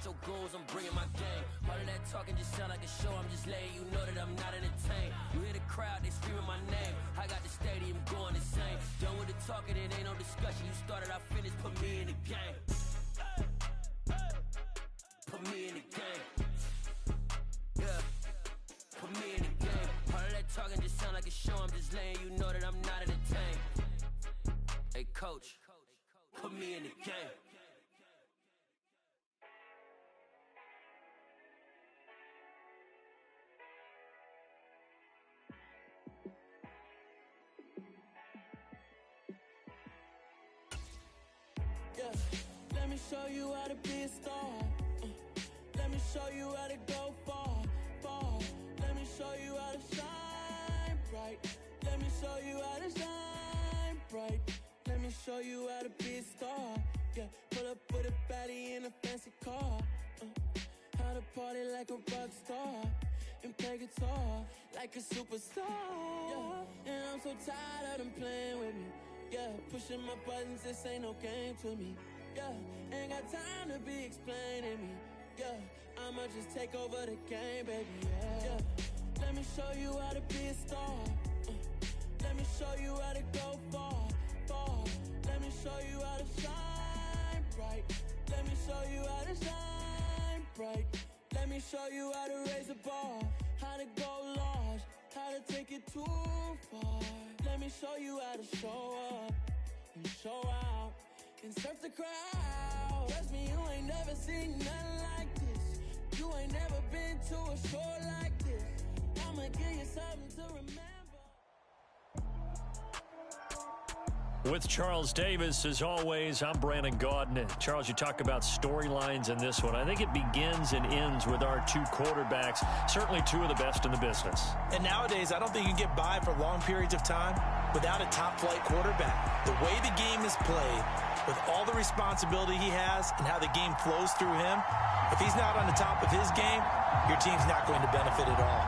your goals, I'm bringing my game. All of that talking just sound like a show, I'm just letting you know that I'm not entertained. You hear the crowd, they screaming my name. I got the stadium going insane. Done with the talking, it ain't no discussion. You started, I finished, put me in the game. Put me in the game. Yeah, put me in the game. All of that talking just sound like a show, I'm just letting you know that I'm not entertained. Hey coach, put me in the game. Yeah, let me show you how to be a star. Let me show you how to go far, far. Let me show you how to shine bright. Let me show you how to shine bright. Let me show you how to be a star. Yeah, pull up with a baddie in a fancy car. How to party like a rock star and play guitar like a superstar. Yeah, and I'm so tired of them playing with me. Yeah, pushing my buttons, this ain't no game to me. Yeah, ain't got time to be explaining me. Yeah, I'ma just take over the game, baby. Yeah, let me show you how to be a star. Let me show you how to go far, far. Let me show you how to shine bright. Let me show you how to shine bright. Let me show you how to raise the bar, how to go large, how to take it too far. Let me show you how to show up and show out and surf the crowd. Trust me, you ain't never seen nothing like this. You ain't never been to a show like this. I'ma give you something to remember. With Charles Davis, as always, I'm Brandon Gaudin. Charles, you talk about storylines in this one. I think it begins and ends with our two quarterbacks, certainly two of the best in the business. And nowadays, I don't think you can get by for long periods of time without a top-flight quarterback. The way the game is played, with all the responsibility he has and how the game flows through him, if he's not on the top of his game, your team's not going to benefit at all.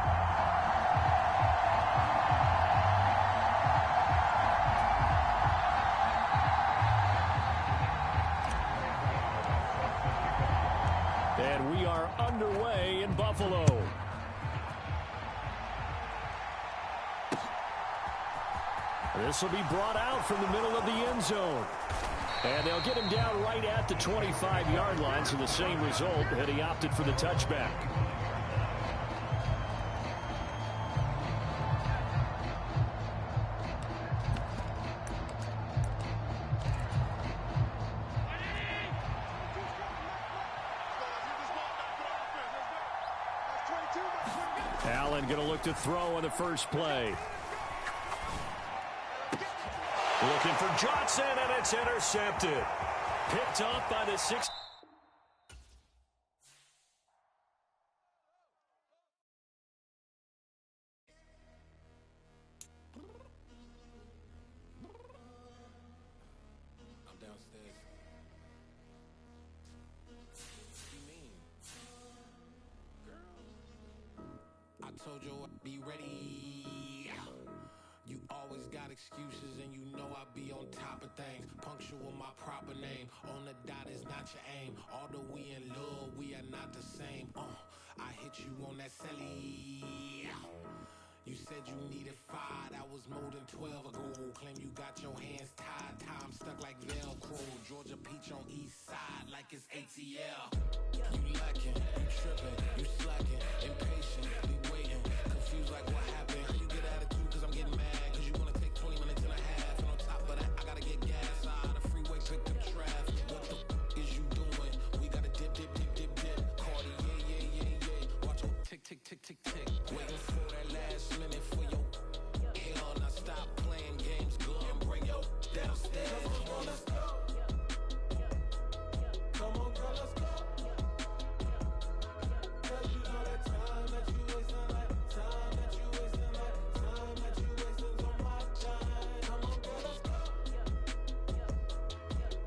And we are underway in Buffalo. This will be brought out from the middle of the end zone. And they'll get him down right at the 25-yard line, so the same result, and he opted for the touchback. Allen going to look to throw on the first play. Looking for Johnson, and it's intercepted. Picked up by the 6. I'm downstairs. What do you mean? Girl, I told you I'd be ready. You always got excuses and you know I be on top of things. Punctual my proper name. On the dot is not your aim. Although we in love, we are not the same. I hit you on that celly. You said you needed 5, that was more than 12 ago. Claim you got your hands tied, time stuck like Velcro. Georgia Peach on east side like it's ATL. You lacking, you tripping, you slacking, impatient, we waiting, confused like what happened. How you get attitude cause I'm getting mad, cause you wanna take 20 minutes and a half. And on top of that, I gotta get gas out of the freeway, pick up traffic. What the is you doing? We gotta dip, dip, dip, dip, dip. Cardi, yeah. Watch your tick, tick, tick, tick, tick. Waiting for that last minute for your hell. Now stop playing games, good and bring your downstairs. Come on, let's go. Come on, girl, let's go. Cause you know that time that you wasting, like time that you wasting, like time that you wasting on my time. Come on, girl, let's go.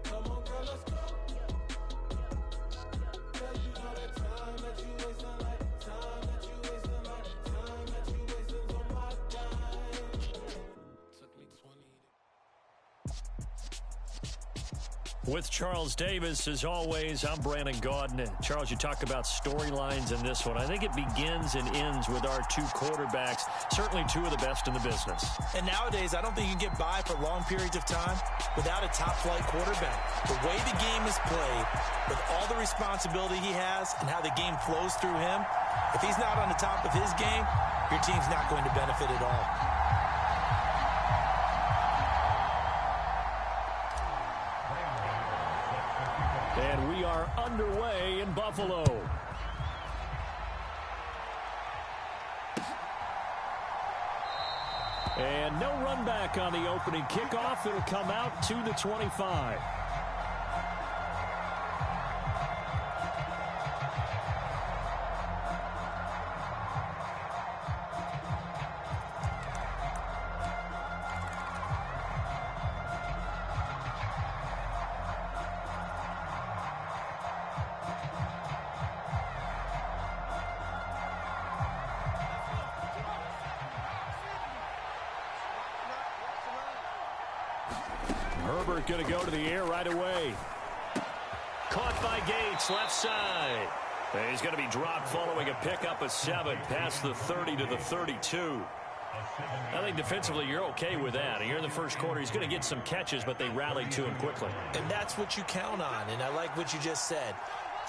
Come on, girl, let's go. Cause you know that time that you wasting, like time that you wasting, like time that you wasting on my time. Took me 20 to... With Charles Davis, as always, I'm Brandon Gaudin. Charles, you talk about storylines in this one. I think it begins and ends with our two quarterbacks, certainly two of the best in the business. And nowadays, I don't think you can get by for long periods of time without a top-flight quarterback. The way the game is played, with all the responsibility he has and how the game flows through him, if he's not on the top of his game, your team's not going to benefit at all. And we are underway in Buffalo. And no run back on the opening kickoff. It'll come out to the 25. Herbert going to go to the air right away. Caught by Gates, left side. And he's going to be dropped following a pickup of 7 past the 30 to the 32. I think defensively you're okay with that. Here in the first quarter, he's going to get some catches, but they rallied to him quickly. And that's what you count on, and I like what you just said.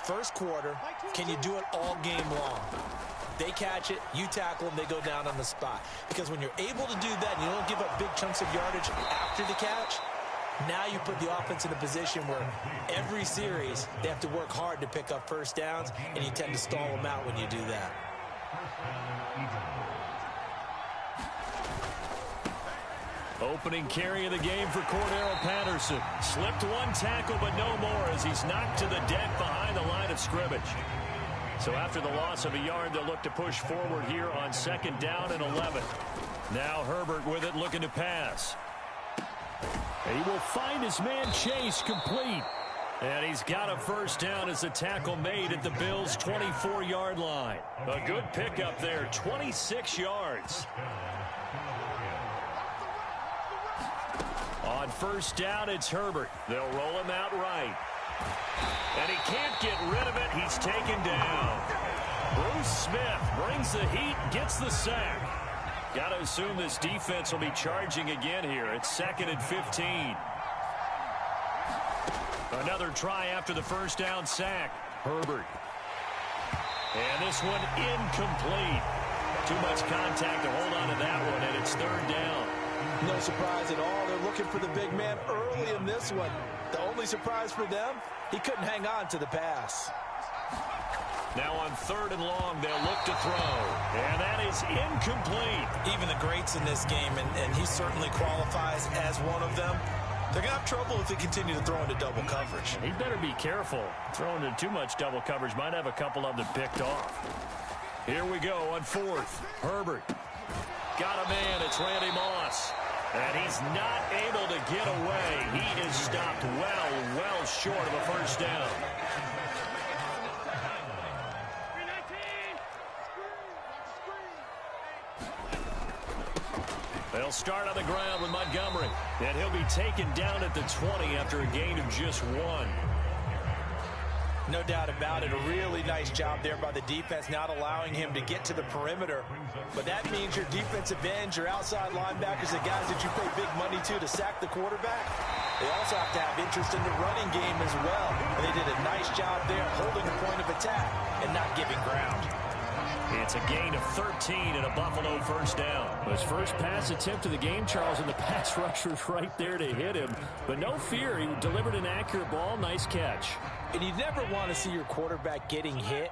First quarter, can you do it all game long? They catch it, you tackle them, they go down on the spot. Because when you're able to do that and you don't give up big chunks of yardage after the catch, now you put the offense in a position where every series they have to work hard to pick up first downs, and you tend to stall them out when you do that. Opening carry of the game for Cordero Patterson. Slipped one tackle, but no more as he's knocked to the deck behind the line of scrimmage. So after the loss of a yard, they'll look to push forward here on 2nd down and 11. Now Herbert with it, looking to pass. He will find his man Chase complete. And he's got a first down as the tackle made at the Bills' 24-yard line. A good pickup there, 26 yards. On first down, it's Herbert. They'll roll him out right. And he can't get rid of it. He's taken down. Bruce Smith brings the heat, gets the sack. Got to assume this defense will be charging again here. It's 2nd and 15. Another try after the first down sack. Herbert. And this one incomplete. Too much contact to hold on to that one, and it's 3rd down. No surprise at all. They're looking for the big man early in this one. The only surprise for them, he couldn't hang on to the pass. Now on 3rd and long, they'll look to throw. And that is incomplete. Even the greats in this game, and he certainly qualifies as one of them, they're going to have trouble if they continue to throw into double coverage. He better be careful. Throwing into too much double coverage might have a couple of them picked off. Here we go on 4th. Herbert. Got a man. It's Randy Moss. And he's not able to get away. He is stopped well short of a first down. They'll start on the ground with Montgomery. And he'll be taken down at the 20 after a gain of just 1. No doubt about it. A really nice job there by the defense, not allowing him to get to the perimeter. But that means your defensive ends, your outside linebackers, the guys that you pay big money to sack the quarterback, they also have to have interest in the running game as well. And they did a nice job there holding the point of attack and not giving ground. It's a gain of 13 and a Buffalo first down. His first pass attempt of the game, Charles, and the pass rusher's right there to hit him. But no fear, he delivered an accurate ball. Nice catch. And you never want to see your quarterback getting hit,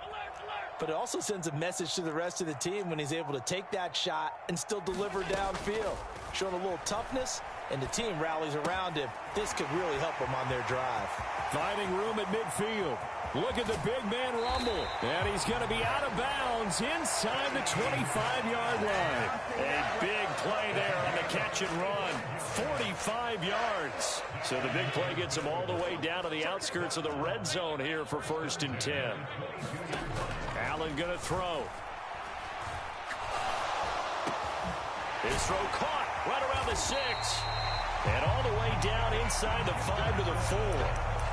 but it also sends a message to the rest of the team when he's able to take that shot and still deliver downfield. Showing a little toughness, and the team rallies around him. This could really help them on their drive. Finding room at midfield. Look at the big man rumble. And he's going to be out of bounds inside the 25-yard line. A big play there on the catch and run. 45 yards. So the big play gets him all the way down to the outskirts of the red zone here for 1st and 10. Allen going to throw. His throw caught right around the 6. And all the way down inside the 5 to the 4.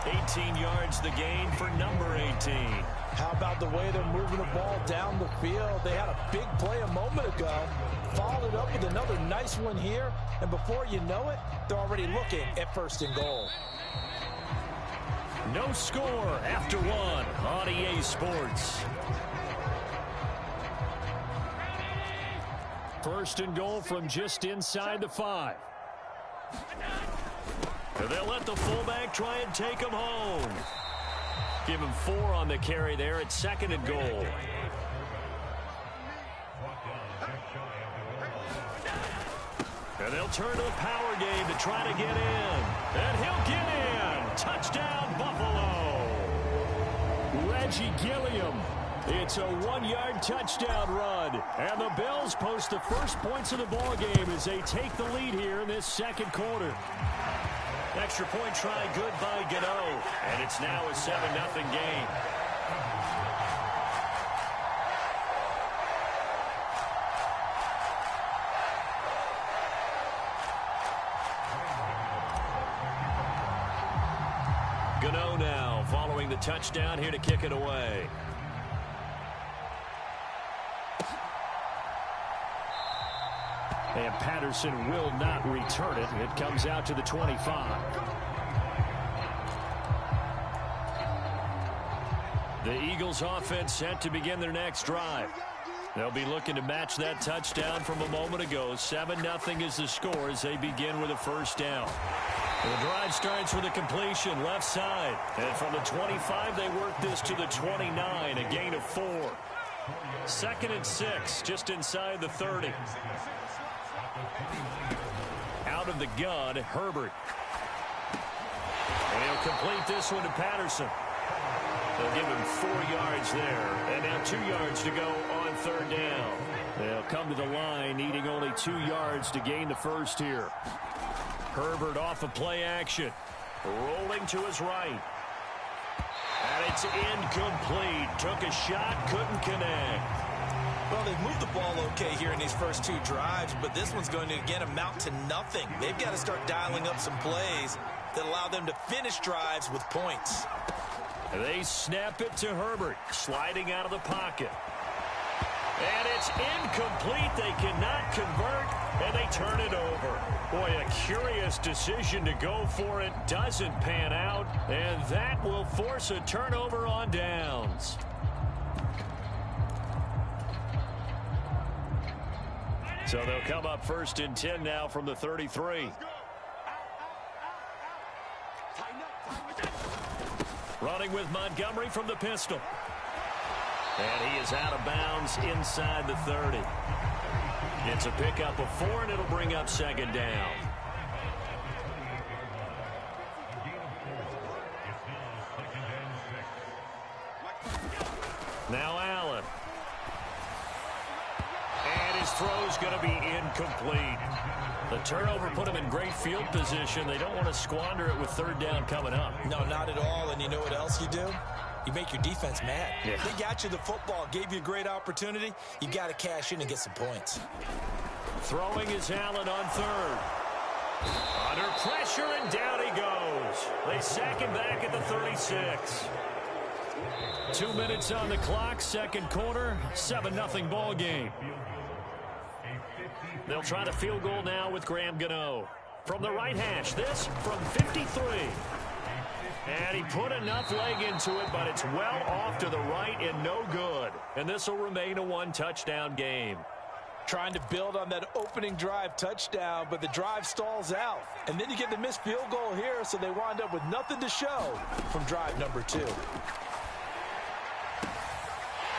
18 yards the gain for number 18. How about the way they're moving the ball down the field? They had a big play a moment ago. Followed up with another nice one here. And before you know it, they're already looking at 1st and goal. No score after 1 on EA Sports. 1st and goal from just inside the 5. And they'll let the fullback try and take him home. Give him 4 on the carry there at 2nd and goal. And they'll turn to the power game to try to get in. And he'll get in. Touchdown, Buffalo. Reggie Gilliam. It's a 1-yard touchdown run. And the Bills post the first points of the ball game as they take the lead here in this 2nd quarter. Extra point try good by Gano. And it's now a 7-0 game. Gano now following the touchdown here to kick it away. And Patterson will not return it. It comes out to the 25. The Eagles offense set to begin their next drive. They'll be looking to match that touchdown from a moment ago. 7-0 is the score as they begin with a 1st down. The drive starts with a completion left side. And from the 25, they work this to the 29, a gain of 4. 2nd and 6, just inside the 30. Out of the gun, Herbert. And he'll complete this one to Patterson. They'll give him 4 yards there. And now 2 yards to go on 3rd down. They'll come to the line, needing only 2 yards to gain the 1st here. Herbert off of play action. Rolling to his right. And it's incomplete. Took a shot, couldn't connect. Well, they've moved the ball okay here in these first 2 drives, but this one's going to, again, amount to nothing. They've got to start dialing up some plays that allow them to finish drives with points. They snap it to Herbert, sliding out of the pocket. And it's incomplete. They cannot convert, and they turn it over. Boy, a curious decision to go for it. Doesn't pan out, and that will force a turnover on downs. So they'll come up 1st and 10 now from the 33. Running with Montgomery from the pistol. And he is out of bounds inside the 30. It's a pickup of 4, and it'll bring up 2nd down. Now Allen. And his throw's going to be incomplete. The turnover put him in great field position. They don't want to squander it with 3rd down coming up. No, not at all. And you know what else you do? You make your defense mad. Yeah. They got you the football, gave you a great opportunity. You got to cash in and get some points. Throwing is Allen on 3rd. Under pressure, and down he goes. They sack him back at the 36. 2 minutes on the clock, 2nd quarter, 7-0 ball game. They'll try to field goal now with Graham Gano. From the right hash, this from 53. And he put enough leg into it, but it's well off to the right and no good. And this will remain a 1-touchdown game. Trying to build on that opening drive touchdown, but the drive stalls out. And then you get the missed field goal here, so they wind up with nothing to show from drive number 2.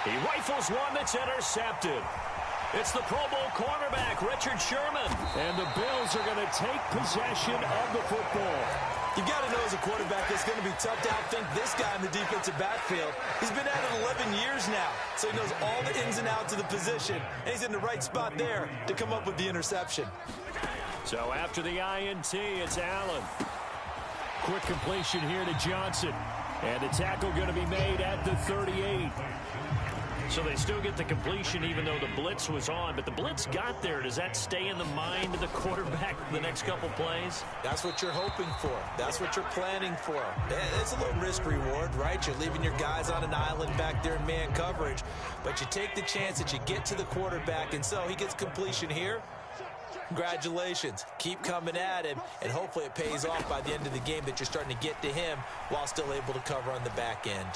He rifles one that's intercepted. It's the Pro Bowl cornerback, Richard Sherman. And the Bills are going to take possession of the football. You've got to know as a quarterback it's going to be tough to outthink this guy in the defensive backfield. He's been at it 11 years now, so he knows all the ins and outs of the position, and he's in the right spot there to come up with the interception. So after the INT, it's Allen. Quick completion here to Johnson. And the tackle going to be made at the 38. So they still get the completion even though the blitz was on. But the blitz got there. Does that stay in the mind of the quarterback the next couple plays? That's what you're hoping for. That's what you're planning for. It's a little risk-reward, right? You're leaving your guys on an island back there in man coverage. But you take the chance that you get to the quarterback, and so he gets completion here. Congratulations. Keep coming at him, and hopefully it pays off by the end of the game that you're starting to get to him while still able to cover on the back end.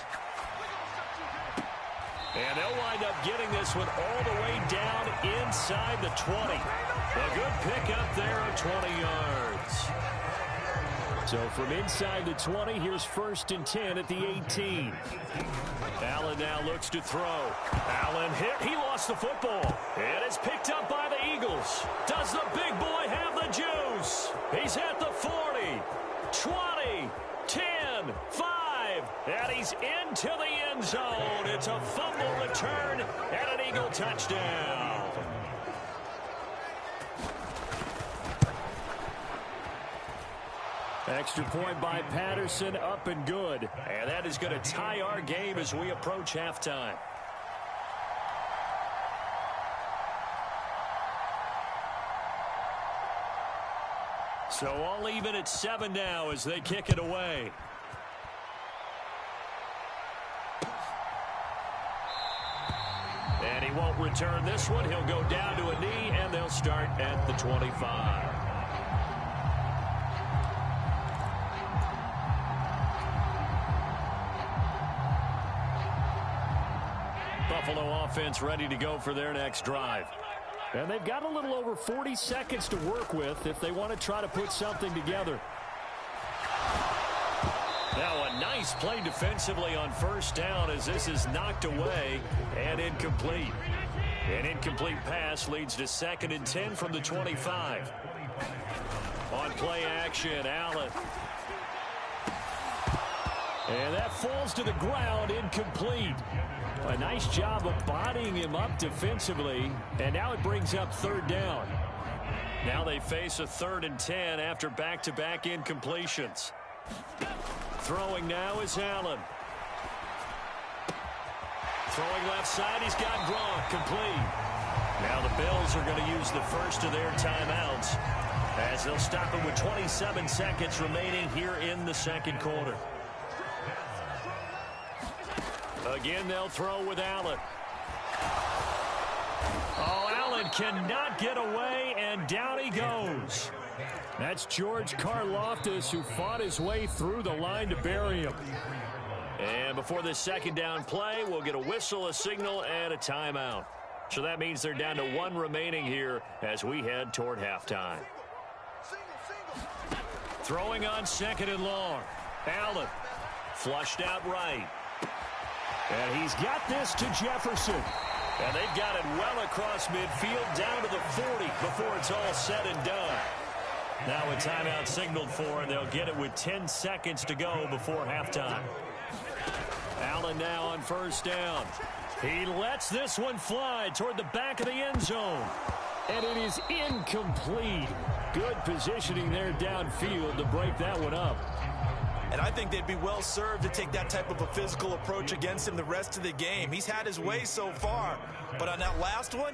And they'll wind up getting this one all the way down inside the 20. A good pickup there of 20 yards. So from inside the 20, here's 1st and 10 at the 18. Allen now looks to throw. Allen hit. He lost the football. And it's picked up by the Eagles. Does the big boy have the juice? He's at the 40, 20, 10, 5, and he's into the end zone. It's a fumble return and an Eagle touchdown. Extra point by Patterson, up and good. And that is going to tie our game as we approach halftime. So all even at 7 now as they kick it away. And he won't return this one. He'll go down to a knee, and they'll start at the 25. Buffalo offense ready to go for their next drive. And they've got a little over 40 seconds to work with if they want to try to put something together. Now a nice play defensively on 1st down as this is knocked away and incomplete. An incomplete pass leads to 2nd and 10 from the 25. On play action, Allen. And that falls to the ground, incomplete. A nice job of bodying him up defensively, and now it brings up 3rd down. Now they face a 3rd and 10 after back-to-back incompletions. Throwing now is Allen. Throwing left side, he's got Gronk, complete. Now the Bills are going to use the first of their timeouts as they'll stop him with 27 seconds remaining here in the 2nd quarter. Again, they'll throw with Allen. Oh, Allen cannot get away, and down he goes. That's George Karlaftis, who fought his way through the line to bury him. And before this 2nd down play, we'll get a whistle, a signal, and a timeout. So that means they're down to 1 remaining here as we head toward halftime. Throwing on 2nd and long. Allen flushed out right. And he's got this to Jefferson. And they've got it well across midfield down to the 40 before it's all said and done. Now a timeout signaled for, and they'll get it with 10 seconds to go before halftime. Allen now on 1st down. He lets this one fly toward the back of the end zone. And it is incomplete. Good positioning there downfield to break that one up. And I think they'd be well served to take that type of a physical approach against him the rest of the game. He's had his way so far, but on that last one,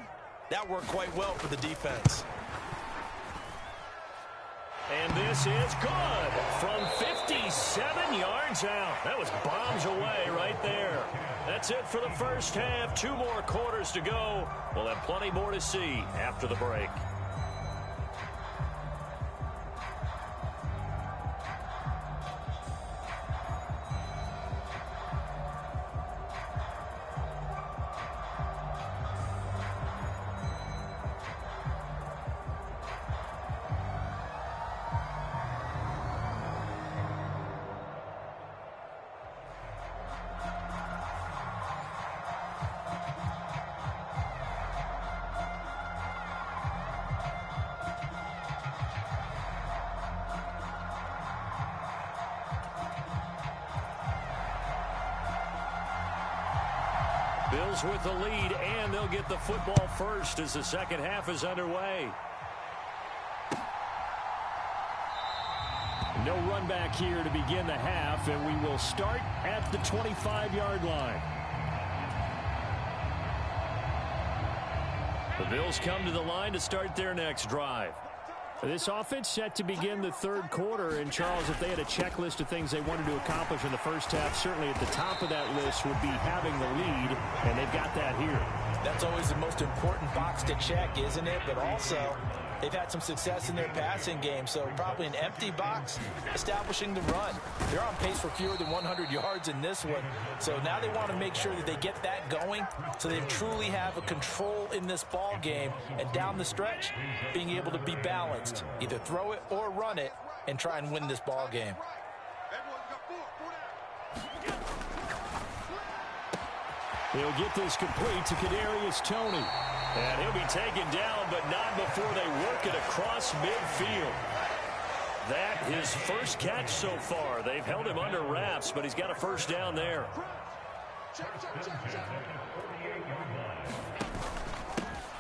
that worked quite well for the defense. And this is good from 57 yards out. That was bombs away right there. That's it for the 1st half. 2 more quarters to go. We'll have plenty more to see after the break. Bills with the lead, and they'll get the football first as the 2nd half is underway. No run back here to begin the half, and we will start at the 25-yard line. Bills come to the line to start their next drive. This offense set to begin the third quarter. And, Charles, if they had a checklist of things they wanted to accomplish in the first half, certainly at the top of that list would be having the lead, and they've got that here. That's always the most important box to check, isn't it? But also, they've had some success in their passing game, so probably an empty box, establishing the run. They're on pace for fewer than 100 yards in this one, so now they want to make sure that they get that going so they truly have a control in this ball game, and down the stretch, being able to be balanced, either throw it or run it, and try and win this ball game. He'll get this complete to Kadarius Toney. And he'll be taken down, but not before they work it across midfield. That his first catch so far. They've held him under wraps, but he's got a first down there.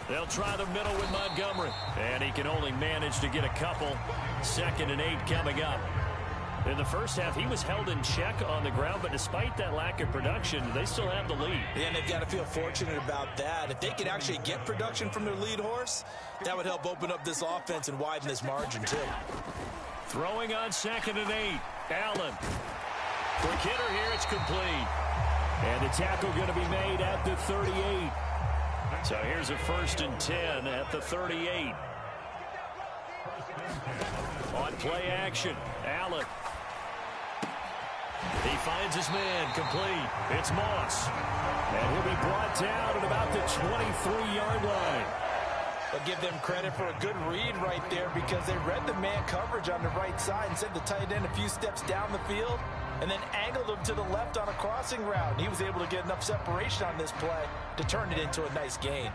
They'll try the middle with Montgomery. And he can only manage to get a couple. 2nd and 8 coming up. In the first half, he was held in check on the ground, but despite that lack of production, they still have the lead. Yeah, and they've got to feel fortunate about that. If they could actually get production from their lead horse, that would help open up this offense and widen this margin, too. Throwing on 2nd and 8. Allen. Quick hitter here, it's complete. And the tackle going to be made at the 38. So here's a 1st and 10 at the 38. On play action, Allen. He finds his man, complete. It's Moss. And he'll be brought down at about the 23-yard line. But give them credit for a good read right there because they read the man coverage on the right side and sent the tight end a few steps down the field and then angled him to the left on a crossing route. And he was able to get enough separation on this play to turn it into a nice gain.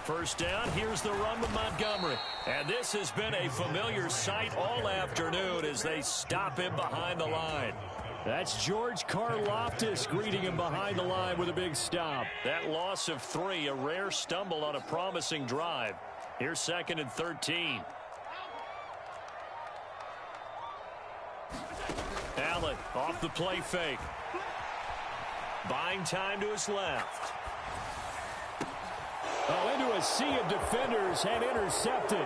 First down, here's the run with Montgomery. And this has been a familiar sight all afternoon as they stop him behind the line. That's George Karlaftis greeting him behind the line with a big stop. That loss of 3, a rare stumble on a promising drive. Here's 2nd and 13. Allen off the play fake. Buying time to his left. Oh, into a sea of defenders and intercepted.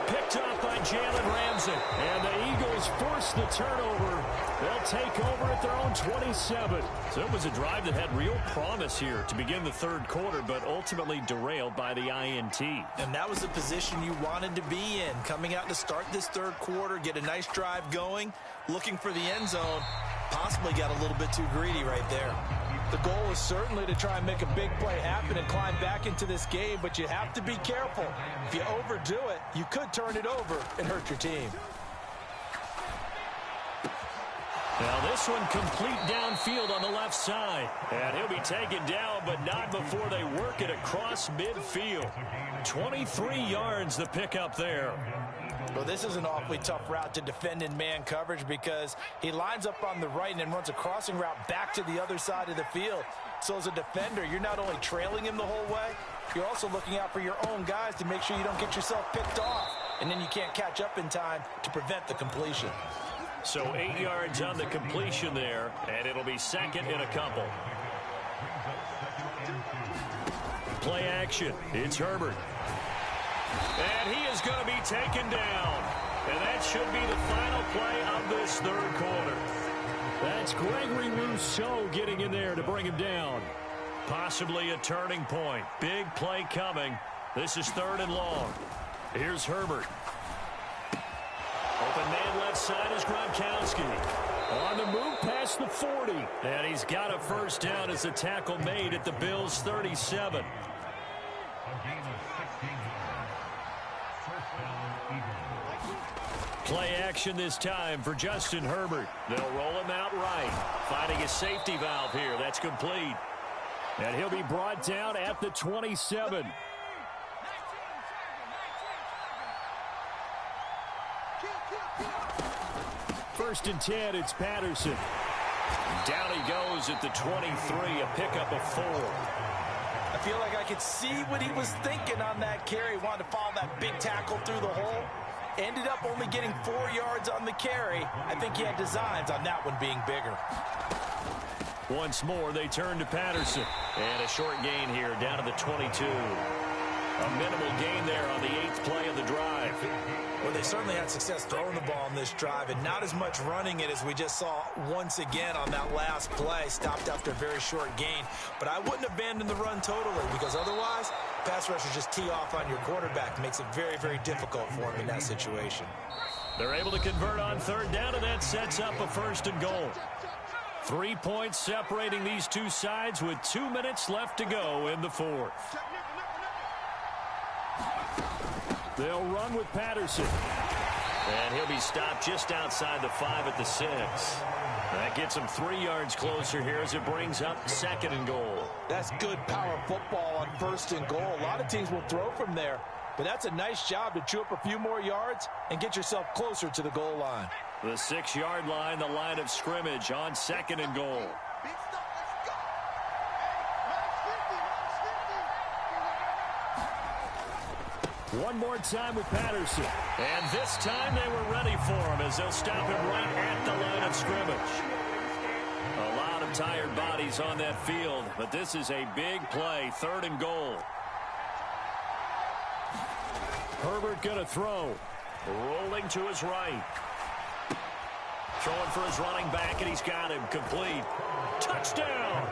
Picked off by Jalen Ramsey. And the Eagles force the turnover. They'll take over at their own 27. So it was a drive that had real promise here to begin the third quarter, but ultimately derailed by the INT. And that was the position you wanted to be in. Coming out to start this third quarter, get a nice drive going, looking for the end zone. Possibly got a little bit too greedy right there. The goal is certainly to try and make a big play happen and climb back into this game, but you have to be careful. If you overdo it, you could turn it over and hurt your team. Now this one complete downfield on the left side. And he'll be taken down, but not before they work it across midfield. 23 yards the pickup there. Well, this is an awfully tough route to defend in man coverage because he lines up on the right and then runs a crossing route back to the other side of the field. So as a defender, you're not only trailing him the whole way, you're also looking out for your own guys to make sure you don't get yourself picked off. And then you can't catch up in time to prevent the completion. So 8 yards on the completion there, and it'll be 2nd and a couple. Play action. It's Herbert. And he is going to be taken down. And that should be the final play of this third quarter. That's Gregory Rousseau getting in there to bring him down. Possibly a turning point. Big play coming. This is 3rd and long. Here's Herbert. Open man left side is Gronkowski. On the move past the 40. And he's got a first down as a tackle made at the Bills' 37. Play action this time for Justin Herbert. They'll roll him out right. Finding a safety valve here. That's complete. And he'll be brought down at the 27. First and 10, it's Patterson. Down he goes at the 23, a pickup of 4. I feel like I could see what he was thinking on that carry. Wanted to follow that big tackle through the hole. Ended up only getting 4 yards on the carry. I think he had designs on that one being bigger. Once more, they turn to Patterson. And a short gain here, down to the 22. A minimal gain there on the 8th play of the drive. Well, they certainly had success throwing the ball on this drive, and not as much running it as we just saw once again on that last play. Stopped after a very short gain. But I wouldn't abandon the run totally, because otherwise, pass rushers just tee off on your quarterback. It makes it very, very difficult for him in that situation. They're able to convert on 3rd down, and that sets up a 1st and goal. 3 points separating these two sides with 2 minutes left to go in the 4th. They'll run with Patterson. And he'll be stopped just outside the 5 at the 6. That gets him 3 yards closer here as it brings up 2nd and goal. That's good power football on 1st and goal. A lot of teams will throw from there, but that's a nice job to chew up a few more yards and get yourself closer to the goal line. The 6-yard line, the line of scrimmage on 2nd and goal. One more time with Patterson. And this time they were ready for him as they'll stop him right at the line of scrimmage. A lot of tired bodies on that field, but this is a big play, 3rd and goal. Herbert going to throw. Rolling to his right. Throwing for his running back, and he's got him complete. Touchdown!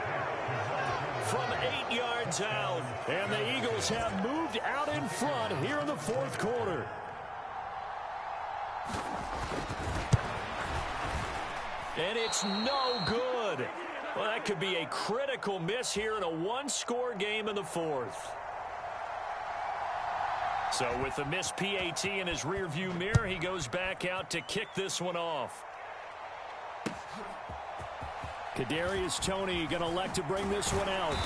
From 8 yards out, and the Eagles have moved out in front here in the 4th quarter. And it's no good. Well, that could be a critical miss here in a 1-score game in the 4th. So with the missed PAT in his rearview mirror, he goes back out to kick this one off. Kadarius Toney going to elect to bring this one out.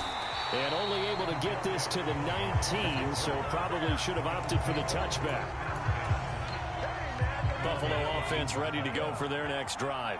And only able to get this to the 19, so probably should have opted for the touchback. Buffalo offense ready to go for their next drive.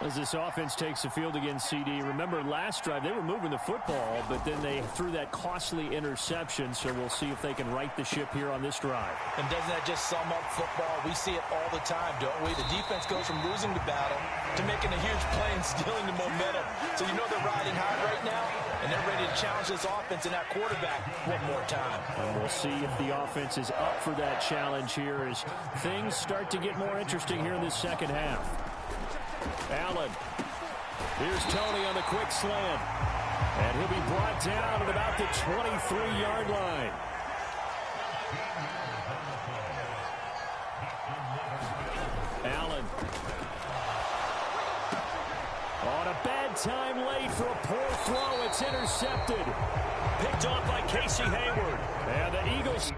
As this offense takes the field against CD, remember last drive they were moving the football, but then they threw that costly interception, so we'll see if they can right the ship here on this drive. And doesn't that just sum up football? We see it all the time, don't we? The defense goes from losing the battle to making a huge play and stealing the momentum. So you know they're riding high right now, and they're ready to challenge this offense and that quarterback one more time. And we'll see if the offense is up for that challenge here as things start to get more interesting here in this second half. Allen. Here's Toney on the quick slant. And he'll be brought down at about the 23-yard line. Allen. On a bad time late for a poor throw. It's intercepted. Picked off by Casey Hayward. And the Eagles...